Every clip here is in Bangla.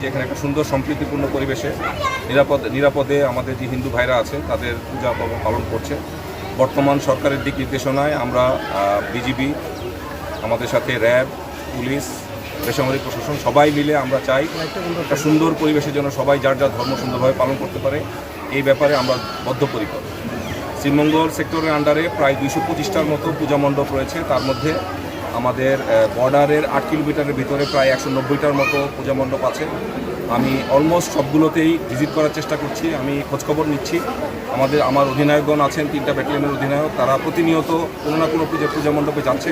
এখানে একটা সুন্দর সম্প্রীতিপূর্ণ পরিবেশে নিরাপদে আমাদের যে হিন্দু ভাইরা আছে তাদের পূজা পালন করছে। বর্তমান সরকারের দিক নির্দেশনায় আমরা বিজিবি, আমাদের সাথে র্যাব, পুলিশ, বেসামরিক প্রশাসন সবাই মিলে আমরা চাই একটা সুন্দর পরিবেশের জন্য সবাই যার যার ধর্ম সুন্দরভাবে পালন করতে পারে। এই ব্যাপারে আমরা বদ্ধপরিকর। শ্রীমঙ্গল সেক্টরের আন্ডারে প্রায় 225টার মতো পূজা মণ্ডপ রয়েছে। তার মধ্যে আমাদের বর্ডারের 8 কিলোমিটারের ভিতরে প্রায় 190টার মতো পূজা মণ্ডপ আছে। আমি অলমোস্ট সবগুলোতেই ভিজিট করার চেষ্টা করছি, আমি খোঁজখবর নিচ্ছি। আমার অধিনায়কগণ আছেন, 3টা ব্যাটালিয়নের অধিনায়ক, তারা প্রতিনিয়ত কোনো না কোনো পূজা মণ্ডপে যাচ্ছে।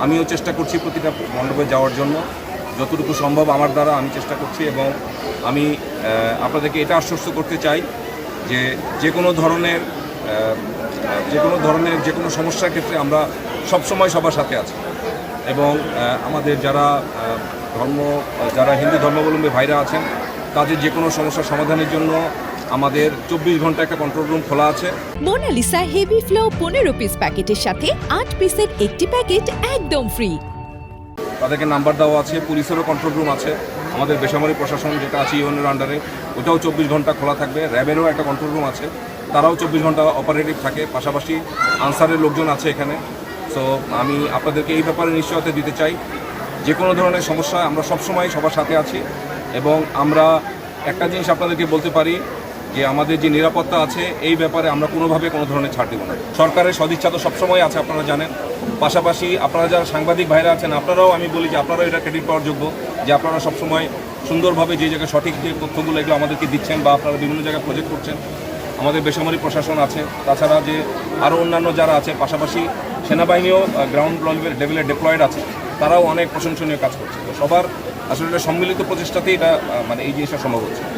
আমিও চেষ্টা করছি প্রতিটা মণ্ডপে যাওয়ার জন্য, যতটুকু সম্ভব আমার দ্বারা আমি চেষ্টা করছি। এবং আমি আপনাদেরকে এটা আশ্বস্ত করতে চাই যে যে কোনো ধরনের যে কোনো সমস্যার ক্ষেত্রে আমরা সবসময় সবার সাথে আছি। এবং আমাদের যারা হিন্দু ধর্মাবলম্বী ভাইরা আছেন তাদের যে কোনো সমস্যার সমাধানের জন্য আমাদের 24 ঘন্টা একটা কন্ট্রোল রুম খোলা আছে। মোনালিসা হেভি ফ্লো 15 পিস প্যাকেটের সাথে 8 পিসের একটি প্যাকেট একদম ফ্রি। তাদেরকে নাম্বার দেওয়া আছে। পুলিশেরও কন্ট্রোল রুম আছে। আমাদের বেসামরিক প্রশাসন যেটা আছে ইউএনের আন্ডারে, ওটাও 24 ঘন্টা খোলা থাকবে। র্যাবেরও একটা কন্ট্রোল রুম আছে, তারাও 24 ঘন্টা অপারেটিভ থাকে। পাশাপাশি আনসারের লোকজন আছে এখানে। সো আমি আপনাদেরকে এই ব্যাপারে নিশ্চয়তা দিতে চাই, যে কোনো ধরনের সমস্যা আমরা সবসময় সবার সাথে আছি। এবং আমরা একটা জিনিস আপনাদেরকে বলতে পারি যে আমাদের যে নিরাপত্তা আছে এই ব্যাপারে আমরা কোনোভাবে কোনো ধরনের ছাড় দেব না। সরকারের সদিচ্ছা তো সবসময় আছে, আপনারা জানেন। পাশাপাশি আপনারা যারা সাংবাদিক ভাইরা আছেন, আপনারাও আমি বলি যে আপনারাও এটা ক্রেডিট পাওয়ার যোগ্য, যে আপনারা সবসময় সুন্দরভাবে যে জায়গায় সঠিক যে তথ্যগুলো এগুলো আমাদেরকে দিচ্ছেন বা আপনারা বিভিন্ন জায়গায় প্রজেক্ট করছেন। আমাদের বেসামরিক প্রশাসন আছে, তাছাড়া যে আরও অন্যান্য যারা আছে, পাশাপাশি সেনাবাহিনীও গ্রাউন্ড লেভেলে ডিপ্লয়েড আছে, তারাও অনেক প্রশংসনীয় কাজ করছে। তো সবার আসলে সম্মিলিত প্রচেষ্টাতেই এটা এই জিনিসটা সম্ভব হচ্ছে।